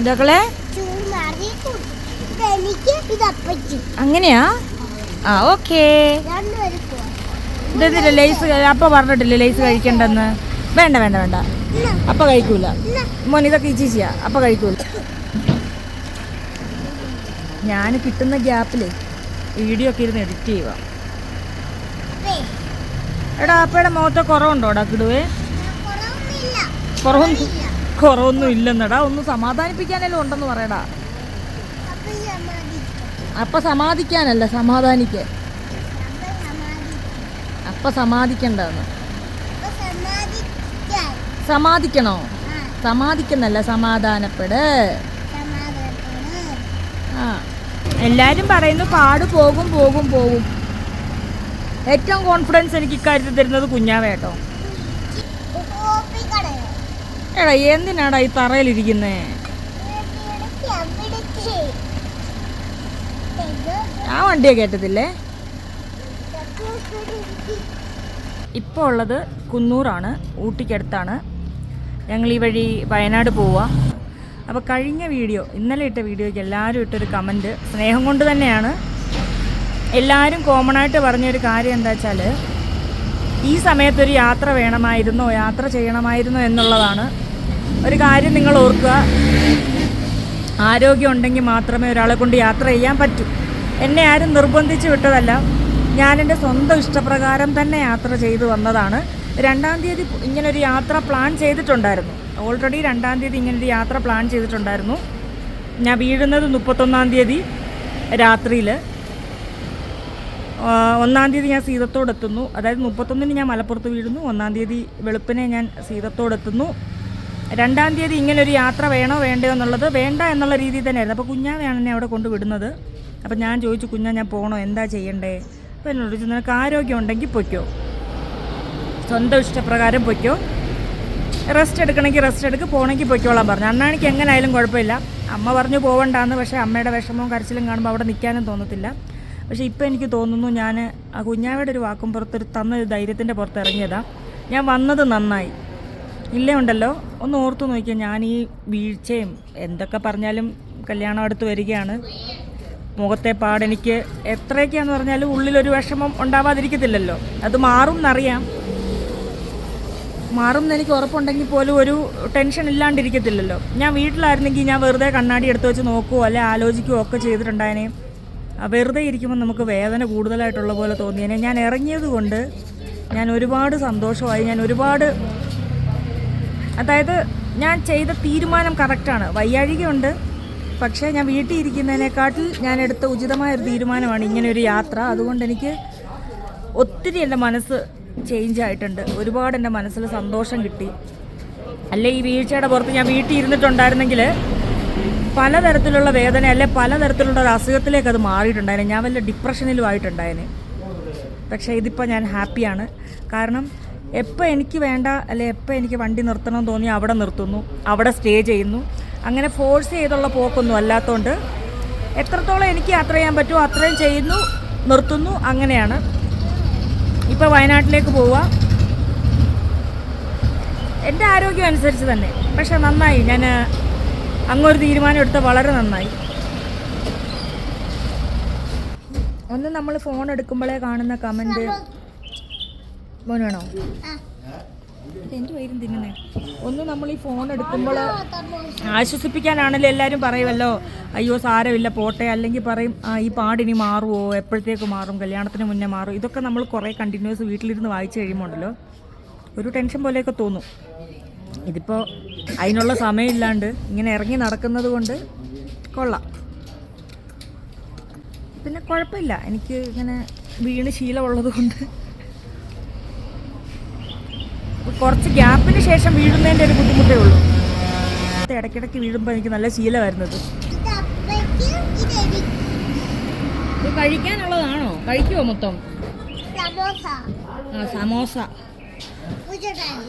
ഇതാക്കളെ അങ്ങനെയാ? ആ ഓക്കേ. ഇതെന്തില്ല ലേസ്? അപ്പ പറഞ്ഞിട്ടില്ലേ ലേസ് കഴിക്കണ്ടെന്ന്? വേണ്ട വേണ്ട വേണ്ട, അപ്പ കഴിക്കൂല മോൻ. ഇതൊക്കെ ഇച്ചിച്ചിയാ, അപ്പ കഴിക്കൂല. ഞാൻ കിട്ടുന്ന ഗ്യാപ്പില് വീഡിയോ ഒക്കെ ഇരുന്ന് എഡിറ്റ് ചെയ്യുക. എടാ അപ്പയുടെ മുഖത്തെ കുറവുണ്ടോടാ കിടുവേ? കുറവൊന്നും ഇല്ലെന്നടാ. ഒന്ന് സമാധാനിപ്പിക്കാനല്ലോ ഉണ്ടെന്ന് പറയടാ. അപ്പ സമാധിക്കാനല്ല, സമാധാനിക്കാൻ. അപ്പ സമാധിക്കണ്ടെന്ന്. സമാധിക്കണോ? സമാധിക്കുന്നല്ല, സമാധാനപ്പെട്. ആ എല്ലാരും പറയുന്നു പാട് പോകും പോകും പോകും. ഏറ്റവും കോൺഫിഡൻസ് എനിക്ക് ഇക്കാര്യത്തിൽ തരുന്നത് കുഞ്ഞാവേട്ടോ. എടാ എന്തിനാടാ ഈ തറയിലിരിക്കുന്നേ? ആ വണ്ടിയെ കേട്ടതില്ലേ? ഇപ്പോൾ ഉള്ളത് കുന്നൂറാണ്, ഊട്ടിക്കടുത്താണ്. ഞങ്ങൾ ഈ വഴി വയനാട് പോവുക. അപ്പോൾ കഴിഞ്ഞ വീഡിയോ, ഇന്നലെ ഇട്ട വീഡിയോയ്ക്ക് എല്ലാവരും ഇട്ടൊരു കമൻറ്റ് സ്നേഹം കൊണ്ട് തന്നെയാണ്. എല്ലാവരും കോമൺ ആയിട്ട് പറഞ്ഞൊരു കാര്യം എന്താ വെച്ചാൽ, ഈ സമയത്തൊരു യാത്ര വേണമായിരുന്നോ, യാത്ര ചെയ്യണമായിരുന്നോ എന്നുള്ളതാണ്. ഒരു കാര്യം നിങ്ങൾ ഓർക്കുക, ആരോഗ്യം ഉണ്ടെങ്കിൽ മാത്രമേ ഒരാളെ കൊണ്ട് യാത്ര ചെയ്യാൻ പറ്റൂ. എന്നെ ആരും നിർബന്ധിച്ച് വിട്ടതല്ല, ഞാൻ എൻ്റെ സ്വന്തം ഇഷ്ടപ്രകാരം തന്നെ യാത്ര ചെയ്തു വന്നതാണ്. 2-ാം തീയതി ഇങ്ങനൊരു യാത്ര പ്ലാൻ ചെയ്തിട്ടുണ്ടായിരുന്നു. ഓൾറെഡി 2-ാം തീയതി ഇങ്ങനൊരു യാത്ര പ്ലാൻ ചെയ്തിട്ടുണ്ടായിരുന്നു. ഞാൻ വീഴുന്നത് 31-ാം തീയതി രാത്രിയിൽ. 1-ാം തീയതി ഞാൻ സീതത്തോടെത്തുന്നു. അതായത് 31-ന് ഞാൻ മലപ്പുറത്ത് വീഴുന്നു, 1-ാം തീയതി വെളുപ്പിനെ ഞാൻ സീതത്തോടെത്തുന്നു. 2-ാം തീയതി ഇങ്ങനൊരു യാത്ര വേണോ വേണ്ടയോ എന്നുള്ളത് വേണ്ട എന്നുള്ള രീതിയിൽ തന്നെയായിരുന്നു. അപ്പോൾ കുഞ്ഞാവയാണ് എന്നെ അവിടെ കൊണ്ട് വിടുന്നത്. അപ്പോൾ ഞാൻ ചോദിച്ചു, കുഞ്ഞാ ഞാൻ പോകണോ, എന്താ ചെയ്യണ്ടേ? അപ്പോൾ എന്നോട് ചോദിച്ചു, നിനക്ക് ആരോഗ്യം ഉണ്ടെങ്കിൽ പൊയ്ക്കോ, സ്വന്തം ഇഷ്ടപ്രകാരം പൊയ്ക്കോ, റെസ്റ്റ് എടുക്കണമെങ്കിൽ റെസ്റ്റ് എടുക്ക്, പോകണമെങ്കിൽ പൊയ്ക്കോളാൻ പറഞ്ഞു. അന്നാണെങ്കിൽ എങ്ങനെയായാലും കുഴപ്പമില്ല. അമ്മ പറഞ്ഞു പോവണ്ടാന്ന്. പക്ഷേ അമ്മയുടെ വിഷമവും കരച്ചിലും കാണുമ്പോൾ അവിടെ നിൽക്കാനും തോന്നത്തില്ല. പക്ഷേ ഇപ്പോൾ എനിക്ക് തോന്നുന്നു, ഞാൻ ആ കുഞ്ഞാവയുടെ ഒരു വാക്കും പുറത്തൊരു തന്നൊരു ധൈര്യത്തിൻ്റെ പുറത്ത് ഇറങ്ങിയതാണ്. ഞാൻ വന്നത് നന്നായി. ഇല്ലേ ഉണ്ടല്ലോ, ഒന്ന് ഓർത്തു നോക്കിയാൽ ഞാൻ ഈ വീഴ്ചയും എന്തൊക്കെ പറഞ്ഞാലും കല്യാണം അടുത്ത് വരികയാണ്. മുഖത്തെ പാടെനിക്ക് എത്രയൊക്കെയാണെന്ന് പറഞ്ഞാലും ഉള്ളിലൊരു വിഷമം ഉണ്ടാവാതിരിക്കത്തില്ലല്ലോ. അത് മാറും എന്നറിയാം, മാറും എന്ന് എനിക്ക് ഉറപ്പുണ്ടെങ്കിൽ പോലും ഒരു ടെൻഷൻ ഇല്ലാണ്ടിരിക്കത്തില്ലല്ലോ. ഞാൻ വീട്ടിലായിരുന്നെങ്കിൽ ഞാൻ വെറുതെ കണ്ണാടി എടുത്ത് വെച്ച് നോക്കുകയോ അല്ലെ ആലോചിക്കുകയോ ഒക്കെ ചെയ്തിട്ടുണ്ടായേനെ. വെറുതെ ഇരിക്കുമ്പോൾ നമുക്ക് വേദന കൂടുതലായിട്ടുള്ള പോലെ തോന്നിയേനെ. ഞാൻ ഇറങ്ങിയത് കൊണ്ട് ഞാൻ ഒരുപാട് സന്തോഷമായി. ഞാൻ ഒരുപാട്, അതായത് ഞാൻ ചെയ്ത തീരുമാനം കറക്റ്റാണ്. വയ്യാഴികയുണ്ട്, പക്ഷേ ഞാൻ വീട്ടിൽ ഇരിക്കുന്നതിനേക്കാട്ടിൽ ഞാൻ എടുത്ത ഉചിതമായൊരു തീരുമാനമാണ് ഇങ്ങനെയൊരു യാത്ര. അതുകൊണ്ട് എനിക്ക് ഒത്തിരി എൻ്റെ മനസ്സ് ചേഞ്ച് ആയിട്ടുണ്ട്. ഒരുപാട് എൻ്റെ മനസ്സിൽ സന്തോഷം കിട്ടി. അല്ലെ ഈ വീഴ്ചയുടെ പുറത്ത് ഞാൻ വീട്ടിൽ ഇരുന്നിട്ടുണ്ടായിരുന്നെങ്കിൽ പലതരത്തിലുള്ള വേദന അല്ലെ പലതരത്തിലുള്ള ഒരു അസുഖത്തിലേക്ക് അത് മാറിയിട്ടുണ്ടായിരുന്നു. ഞാൻ വല്ല ഡിപ്രഷനിലും ആയിട്ടുണ്ടായേനെ. പക്ഷേ ഇതിപ്പോൾ ഞാൻ ഹാപ്പിയാണ്. കാരണം എപ്പോൾ എനിക്ക് വേണ്ട അല്ലെ എപ്പോൾ എനിക്ക് വണ്ടി നിർത്തണമെന്ന് തോന്നി അവിടെ നിർത്തുന്നു, അവിടെ സ്റ്റേ ചെയ്യുന്നു. അങ്ങനെ ഫോഴ്സ് ചെയ്തുള്ള പോക്കൊന്നും അല്ലാത്തതുകൊണ്ട് എത്രത്തോളം എനിക്ക് യാത്ര ചെയ്യാൻ പറ്റുമോ അത്രയും ചെയ്യുന്നു, നിർത്തുന്നു. അങ്ങനെയാണ്. ഇപ്പോൾ വയനാട്ടിലേക്ക് പോവുക. എൻ്റെ ആരോഗ്യം അനുസരിച്ച് തന്നെ. പക്ഷെ നന്നായി, ഞാൻ അങ്ങൊരു തീരുമാനം എടുത്ത വളരെ നന്നായി. ഒന്ന് നമ്മൾ ഫോൺ എടുക്കുമ്പോഴേ കാണുന്ന കമൻറ്റ്, മോനാണോ എൻ്റെ വൈരും തിന്നണേ. ഒന്ന് നമ്മൾ ഈ ഫോൺ എടുക്കുമ്പോൾ ആശ്വസിപ്പിക്കാനാണല്ലോ എല്ലാവരും പറയുമല്ലോ, അയ്യോ സാരമില്ല പോട്ടെ, അല്ലെങ്കിൽ പറയും ഈ പാടിനി മാറുമോ, എപ്പോഴത്തേക്ക് മാറും, കല്യാണത്തിന് മുന്നേ മാറും. ഇതൊക്കെ നമ്മൾ കുറേ കണ്ടിന്യൂസ് വീട്ടിലിരുന്ന് വായിച്ച് കഴിയുമ്പോൾ ഉണ്ടല്ലോ ഒരു ടെൻഷൻ പോലെയൊക്കെ തോന്നും. ഇതിപ്പോൾ അതിനുള്ള സമയമില്ലാണ്ട് ഇങ്ങനെ ഇറങ്ങി നടക്കുന്നത് കൊണ്ട് കൊള്ളാം. പിന്നെ കുഴപ്പമില്ല, എനിക്ക് ഇങ്ങനെ വീണ് ശീലമുള്ളത് കൊണ്ട് കുറച്ച് ഗ്യാപ്പിന് ശേഷം വീഴുന്നതിൻ്റെ ഒരു ബുദ്ധിമുട്ടേ ഉള്ളൂ. ഇടയ്ക്കിടയ്ക്ക് വീഴുമ്പോൾ എനിക്ക് നല്ല ശീലമായിരുന്നത്. ഇത് അപ്പയ്ക്ക് ഇതെനിക്ക്. ഇത് കഴിക്കാനുള്ളതാണോ? കഴിക്കുമോ മൊത്തം? സമോസ. സമോസ. പൂച്ചട്ടാണ്.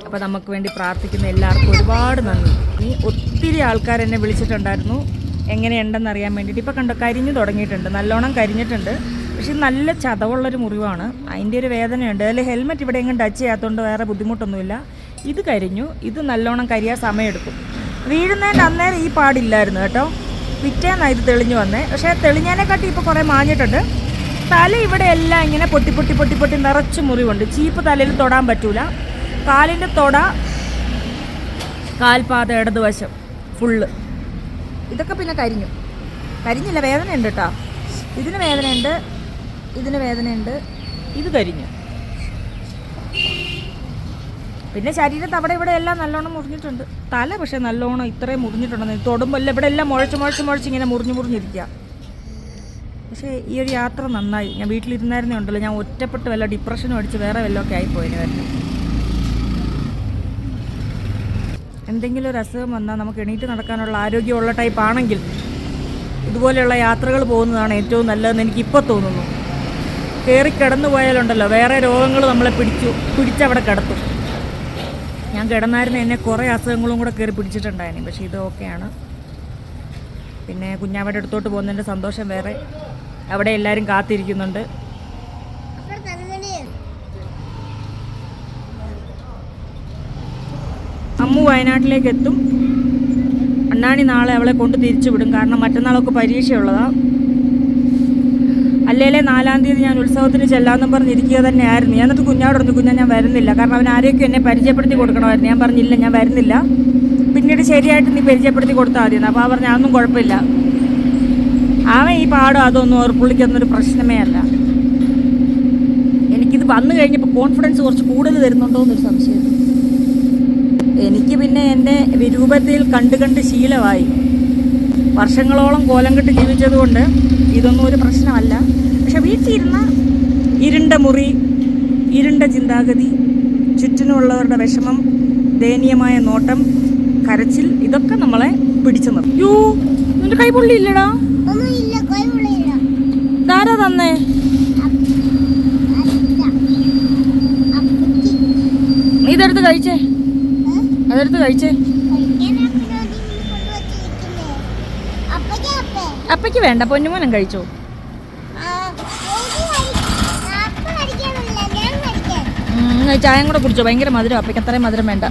അപ്പോൾ നമുക്ക് വേണ്ടി പ്രാർത്ഥിക്കുന്ന എല്ലാവർക്കും ഒരുപാട് നന്ദി. ഒത്തിരി ആൾക്കാർ എന്നെ വിളിച്ചിട്ടുണ്ടായിരുന്നു എങ്ങനെയുണ്ടെന്ന് അറിയാൻ വേണ്ടിയിട്ട്. ഇപ്പോൾ കണ്ടോ കരിഞ്ഞു തുടങ്ങിയിട്ടുണ്ട്, നല്ലോണം കരിഞ്ഞിട്ടുണ്ട്. പക്ഷേ ഇത് നല്ല ചതവുള്ളൊരു മുറിവാണ്, അതിൻ്റെ ഒരു വേദനയുണ്ട്. അതിൽ ഹെൽമെറ്റ് ഇവിടെ എങ്ങും ടച്ച് ചെയ്യാത്തതുകൊണ്ട് വേറെ ബുദ്ധിമുട്ടൊന്നുമില്ല. ഇത് കരിഞ്ഞു, ഇത് നല്ലോണം കരിയാൻ സമയമെടുക്കും. വീഴുന്നതിൻ്റെ അന്നേരം ഈ പാടില്ലായിരുന്നു കേട്ടോ, പിറ്റേന്നാണ് ഇത് തെളിഞ്ഞു വന്നേ. പക്ഷേ തെളിഞ്ഞതിനെക്കാട്ടി ഇപ്പോൾ കുറേ മാഞ്ഞിട്ടുണ്ട്. തല ഇവിടെ എല്ലാം ഇങ്ങനെ പൊട്ടി പൊട്ടി പൊട്ടി പൊട്ടി നിറച്ച് മുറിവുണ്ട്. ചീപ്പ് തലയിൽ തൊടാൻ പറ്റൂല. കാലിൻ്റെ തൊട, കാൽപാത ഇടതുവശം ഫുള്ള്. ഇതൊക്കെ പിന്നെ കരിഞ്ഞില്ല, വേദനയുണ്ട് കേട്ടോ. ഇതിന് വേദനയുണ്ട്, ഇതിന് വേദനയുണ്ട്, ഇത് കരിഞ്ഞു. പിന്നെ ശരീരത്ത് അവിടെ ഇവിടെ എല്ലാം നല്ലോണം മുറിഞ്ഞിട്ടുണ്ട്. തല പക്ഷേ നല്ലോണം ഇത്രയും മുറിഞ്ഞിട്ടുണ്ടെന്ന് തൊടുമ്പോൾ ഇവിടെ എല്ലാം മുഴച്ച് ഇങ്ങനെ മുറിഞ്ഞിരിക്കുക. പക്ഷേ ഈ ഒരു യാത്ര നന്നായി. ഞാൻ വീട്ടിലിരുന്നായിരുന്നേ ഉണ്ടല്ലോ, ഞാൻ ഒറ്റപ്പെട്ട് വല്ല ഡിപ്രഷനും അടിച്ച് വേറെ വല്ലതൊക്കെ ആയിപ്പോയിന് വരുന്നത്. എന്തെങ്കിലും ഒരു അസുഖം വന്നാൽ നമുക്ക് എണീറ്റ് നടക്കാനുള്ള ആരോഗ്യമുള്ള ടൈപ്പ് ആണെങ്കിൽ ഇതുപോലെയുള്ള യാത്രകൾ പോകുന്നതാണ് ഏറ്റവും നല്ലതെന്ന് എനിക്കിപ്പോൾ തോന്നുന്നു. കയറി കിടന്നു പോയാലുണ്ടല്ലോ വേറെ രോഗങ്ങൾ നമ്മളെ പിടിച്ചവിടെ കിടത്തും. ഞാൻ കിടന്നായിരുന്നു, എന്നെ കുറേ അസുഖങ്ങളും കൂടെ കയറി പിടിച്ചിട്ടുണ്ടായിരുന്നു. പക്ഷേ ഇത് ഓക്കെയാണ്. പിന്നെ കുഞ്ഞാവയുടെ അടുത്തോട്ട് പോകുന്നതിൻ്റെ സന്തോഷം വേറെ. അവിടെ എല്ലാവരും കാത്തിരിക്കുന്നുണ്ട്. അമ്മു വയനാട്ടിലേക്ക് എത്തും. അണ്ണാണി നാളെ അവളെ കൊണ്ട് തിരിച്ചു വിടും. കാരണം മറ്റന്നാളൊക്കെ പരീക്ഷയുള്ളതാണ്. അല്ലേലേ 4-ാം തീയതി ഞാൻ ഉത്സവത്തിന് ചെല്ലാമെന്നും പറഞ്ഞിരിക്കുക തന്നെയായിരുന്നു. ഞാൻ എന്നിട്ട് കുഞ്ഞാട് പറഞ്ഞു, കുഞ്ഞാ ഞാൻ വരുന്നില്ല, കാരണം അവൻ ആരെയൊക്കെ എന്നെ പരിചയപ്പെടുത്തി കൊടുക്കണമായിരുന്നു. ഞാൻ പറഞ്ഞില്ല, ഞാൻ വരുന്നില്ല, പിന്നീട് ശരിയായിട്ട് നീ പരിചയപ്പെടുത്തി കൊടുത്താൽ മതിയെന്ന്. അപ്പോൾ അവൻ പറഞ്ഞു അതൊന്നും കുഴപ്പമില്ല, അവൻ ഈ പാടും അതൊന്നും പുള്ളിക്കൊന്നൊരു പ്രശ്നമേ അല്ല. എനിക്കിത് വന്നു കഴിഞ്ഞപ്പോൾ കോൺഫിഡൻസ് കുറച്ച് കൂടുതൽ തരുന്നുണ്ടോ എന്നൊരു സംശയം. എനിക്ക് പിന്നെ എൻ്റെ വിരൂപത്തിൽ കണ്ട് ശീലമായി. വർഷങ്ങളോളം കോലം കെട്ട് ജീവിച്ചതുകൊണ്ട് ഇതൊന്നും ഒരു പ്രശ്നമല്ല. പക്ഷെ വീട്ടിലിരുന്ന ഇരുണ്ട മുറി, ഇരുണ്ട ചിന്താഗതി, ചുറ്റിനുമുള്ളവരുടെ വിഷമം, ദയനീയമായ നോട്ടം, കരച്ചിൽ, ഇതൊക്കെ നമ്മളെ പിടിച്ചു നിർത്തും. യോ, നിന്റെ കൈ പൊള്ളിയില്ലടാ? ധാരാ തന്നേ? നീ ഇതെടുത്ത് കഴിച്ചേ, അതെടുത്ത് കഴിച്ചേ. അപ്പയ്ക്ക് വേണ്ട, പൊന്നുമോനും കഴിച്ചോ. ചായം കൂടെ കുടിച്ചോ, ഭയങ്കര മധുരം. അപ്പയ്ക്ക് അത്രയും മധുരം വേണ്ട.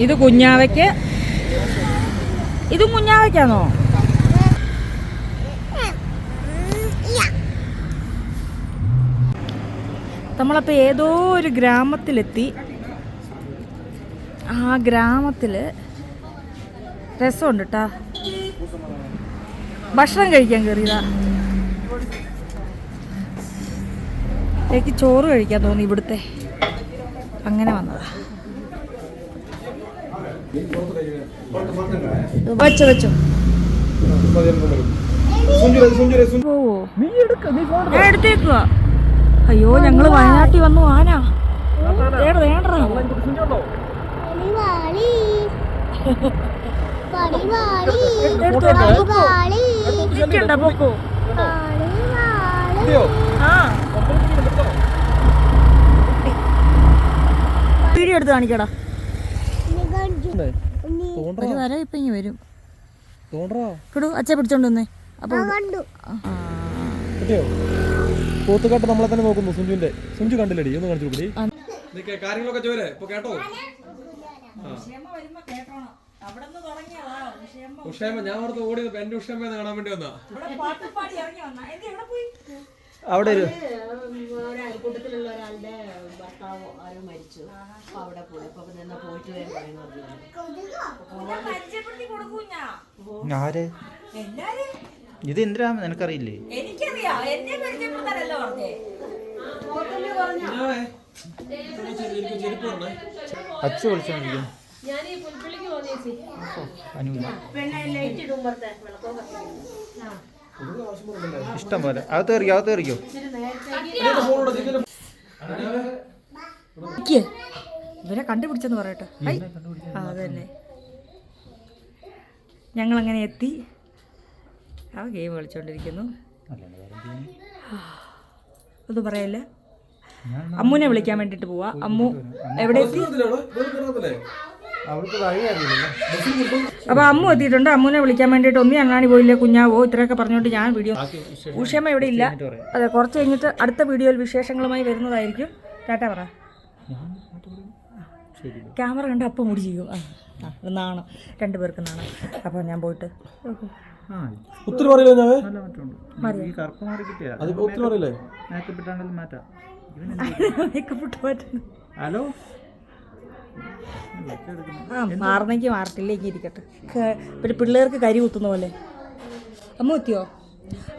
ഇത് കുഞ്ഞാവയ്ക്ക്, ഇതും കുഞ്ഞാവയ്ക്കാണോ? നമ്മളപ്പോൾ ഏതോ ഒരു ഗ്രാമത്തിലെത്തി. ആ ഗ്രാമത്തിൽ രസമുണ്ട് കേട്ടാ. ഭക്ഷണം കഴിക്കാൻ കയറിയതാ. എനിക്ക് ചോറ് കഴിക്കാൻ തോന്നി ഇവിടുത്തെ, അങ്ങനെ വന്നതാ. വെച്ചോ വെച്ചോ. പോവോ? ഞാൻ എടുത്തേക്കുക. അയ്യോ, ഞങ്ങള് വയനാട്ടിൽ വന്നു. ആന പൊക്കോ. വീഡിയോ എടുത്ത് കാണിക്കടാ. വരാ, ഇപ്പൊ ഇങ്ങനെ വരും. അച്ഛ പിടിച്ചോണ്ട് വന്നേ. അപ്പൊ പോത്തുകാട്ട് നമ്മളെ തന്നെ നോക്കുന്നു. സുഞ്ചു കണ്ടില്ലടി, ഒന്ന് കാണിച്ചു കൊടുക്കടി. കാര്യങ്ങളൊക്കെ ചോരെ ഇപ്പൊ കേട്ടോ. ഉഷേമ, ഞാൻ അവിടുത്തെ ഓടി എന്റെ ഉഷേമ കാണാൻ വേണ്ടി വന്നാ. അവിടെ ഒരു അയൽക്കൂട്ടത്തിലുള്ള ഒരാളുടെ ഭർത്താവോ ആരോ മരിച്ചു. അപ്പൊ അവിടെ പോയി. അപ്പൊ പോയിട്ട് ആര് ഇത് എന്തിനാ നിനക്കറിയില്ലേ? എനിക്കറിയാം, എന്നെ പരിചയപ്പെടുത്താനല്ലോ പറഞ്ഞേ. അച്ഛ വിളിച്ചോണ്ടിരിക്കും. ഇഷ്ടം പോലെ അകത്ത് കയറിക്കോ. ഇവരെ കണ്ടുപിടിച്ചെന്ന് പറയട്ടെ. അതന്നെ ഞങ്ങളങ്ങനെ എത്തി. ആ ഗെയിം കളിച്ചോണ്ടിരിക്കുന്നു. ഒന്നും പറയല്ല. അമ്മുനെ വിളിക്കാൻ വേണ്ടിട്ട് പോവാ. അമ്മു എവിടെ എത്തി? അപ്പൊ അമ്മു എത്തിയിട്ടുണ്ട്. അമ്മുനെ വിളിക്കാൻ വേണ്ടിട്ട് ഒന്നി അണ്ണാണി പോയില്ലേ കുഞ്ഞാവോ ഇത്രയൊക്കെ പറഞ്ഞോണ്ട് ഞാൻ വീഡിയോ. ഉഷമ്മ ഇവിടെ ഇല്ല. അതെ, കുറച്ച് കഴിഞ്ഞിട്ട് അടുത്ത വീഡിയോയിൽ വിശേഷങ്ങളുമായി വരുന്നതായിരിക്കും. ടാറ്റ പറ. ക്യാമറ കണ്ട് അപ്പം മുടി ചെയ്യും. നാണം, രണ്ടുപേർക്ക് നാണം. അപ്പോൾ ഞാൻ പോയിട്ട് ഒത്തിരി പറയില്ലേ? ഹലോ മാറുന്നെങ്കിൽ മാറട്ടില്ലേക്ക് ഇരിക്കട്ടെ. പിന്നെ പിള്ളേർക്ക് കരി കുത്തുന്ന പോലെ. അമ്മ എത്തിയോ?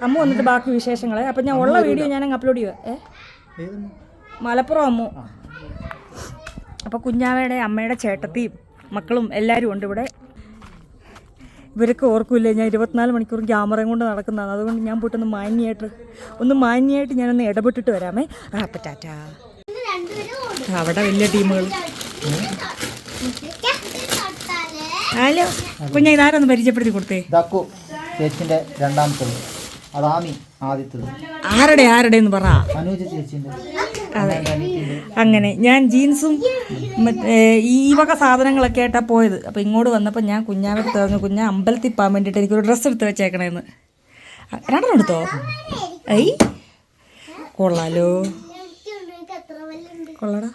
അമ്മ വന്നിട്ട് ബാക്കി വിശേഷങ്ങളെ. അപ്പം ഞാൻ ഉള്ള വീഡിയോ ഞാനങ്ങ് അപ്ലോഡ് ചെയ്യുക. മലപ്പുറം അമ്മു. അപ്പോൾ കുഞ്ഞാവയുടെ അമ്മയുടെ ചേട്ടത്തിയും മക്കളും എല്ലാവരും ഉണ്ട് ഇവിടെ. ഇവരൊക്കെ ഓർക്കില്ല ഞാൻ 24 മണിക്കൂറും ക്യാമറയും കൊണ്ട് നടക്കുന്നതാണ്. അതുകൊണ്ട് ഞാൻ പോയിട്ടൊന്ന് മാന്യമായിട്ട് ഞാനൊന്ന് ഇടപെട്ടിട്ട് വരാമേ. അപ്പം ടാറ്റാ. അവിടെ വലിയ ടീമുകൾ. ഹലോ കുഞ്ഞ, ഇതാരൊന്ന് പരിചയപ്പെടുത്തി കൊടുത്തേ. ചേച്ചിന്റെ രണ്ടാമത്തത്, അതാമി ആദ്യത്തത്. ആരുടെ എന്ന് പറ. അനുജ ചേച്ചിന്റെ. അതെ, അങ്ങനെ ഞാൻ ജീൻസും ഈ വക സാധനങ്ങളൊക്കെ ആയിട്ടാണ് പോയത്. അപ്പോൾ ഇങ്ങോട്ട് വന്നപ്പോൾ ഞാൻ കുഞ്ഞാവെടുത്ത് പറഞ്ഞു, കുഞ്ഞാ അമ്പലത്തിൽ പോകാൻ വേണ്ടിയിട്ട് എനിക്കൊരു ഡ്രസ്സ് എടുത്ത് വെച്ചേക്കണേന്ന്. 2 എടുത്തോ? ഐ കൊള്ളാലോ, കൊള്ളടാ.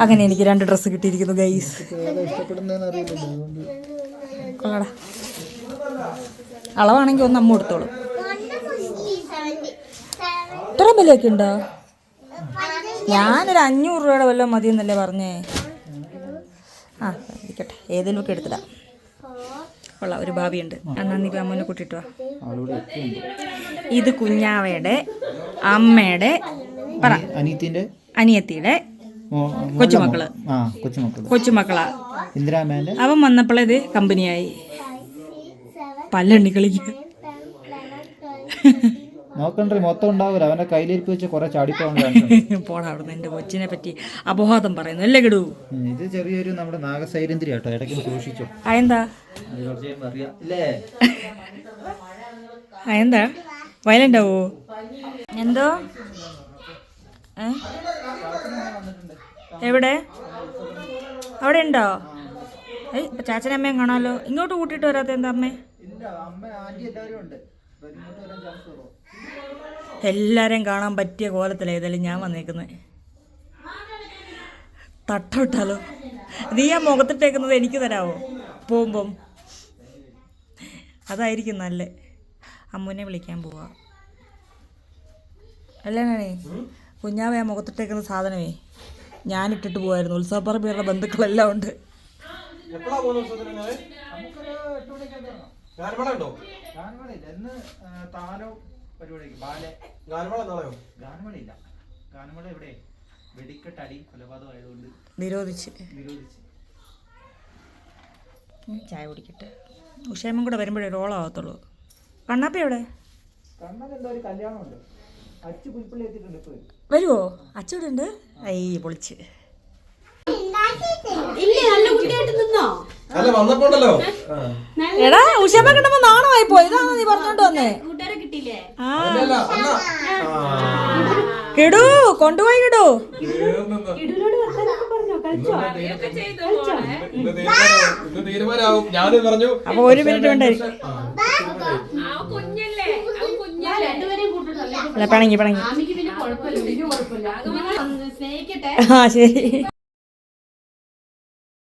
അങ്ങനെ എനിക്ക് 2 ഡ്രസ്സ് കിട്ടിയിരിക്കുന്നു ഗൈസ്. കൊള്ളടാ. അളവാണെങ്കിൽ ഒന്ന് അമ്മ എടുത്തോളൂ. ഇത്ര വിലയൊക്കെ ഉണ്ടോ? ഞാനൊരു 500 രൂപയുടെ വല്ലതും മതിയെന്നല്ലേ പറഞ്ഞേ. ആ ഇരിക്കട്ടെ, ഏതെങ്കിലുമൊക്കെ എടുത്തിടാം. കൊള്ളാം, ഒരു ഭാവിയുണ്ട്. എന്നാൽ നീ അമ്മനെ കൂട്ടിയിട്ട് വാ. ഇത് കുഞ്ഞാവയുടെ അമ്മയുടെ പറ അനിയത്തിയുടെ കൊച്ചുമക്കളാ. അവൻ വന്നപ്പോഴേ ഇത് കമ്പനിയായി. പല്ലെണ്ണി കളിക്കുക. നോക്കണ്ടേ, മൊത്തം ഉണ്ടാവൂല. അവന്റെ കയ്യിലിരിപ്പ് വെച്ച് കുറെ ചാടിപ്പോണ്ട. പോടാ അവിടുന്ന്. എന്റെ കൊച്ചിനെ പറ്റി അപവാദം പറയുന്നു അല്ലേ കിടൂ. ഇത് ചെറിയൊരു നമ്മുടെ നാഗസൈരന്തിരി കേട്ടോ, ഇടയ്ക്ക് സൂക്ഷിച്ചു. അതെന്താ അതെന്താ വയലന്റ് ആവോ? എന്തോ എവിടെ? അവിടെ ഉണ്ടോ? ഇപ്പൊ ചാച്ചനമ്മയും കാണാമല്ലോ. ഇങ്ങോട്ട് കൂട്ടിയിട്ട് വരാത്ത എന്താ അമ്മേ? എല്ലാരെയും കാണാൻ പറ്റിയ കോലത്തില ഏതായാലും ഞാൻ വന്നേക്കുന്നത്. തട്ടോട്ടാലോ. നീ ആ മുഖത്തിട്ടേക്കുന്നത് എനിക്ക് തരാമോ പോകുമ്പം? അതായിരിക്കും നല്ല. അമ്മുനെ വിളിക്കാൻ പോവാ അല്ലേ? കുഞ്ഞാവേ ആ മുഖത്തിട്ടേക്കുന്ന സാധനമേ ഞാനിട്ടിട്ട് പോവായിരുന്നു. ഉത്സവപ്പറമ്പിലുള്ള ബന്ധുക്കളെല്ലാം ഉണ്ട്. നിരോധിച്ച്. ചായ കുടിക്കട്ടെ. ഉഷേമ്മ കൂടെ വരുമ്പോഴേ റോളാവത്തുള്ളൂ. കണ്ണാപ്പി എവിടെ? വരുവോ? അച്ചൂടെ ഉണ്ട്. ഐ പൊളിച്ച്. എടാ ഉഷേമ്മ കിട്ടുമ്പോ നാണമായി പോയി. ഇതാണോ നീ പറഞ്ഞോണ്ട് വന്നേ? കിടൂ കൊണ്ടുപോയി കിടൂ. അപ്പൊ 1 മിനിറ്റ് വേണ്ടായിരിക്കും. പിണങ്ങി. ആ ശരി.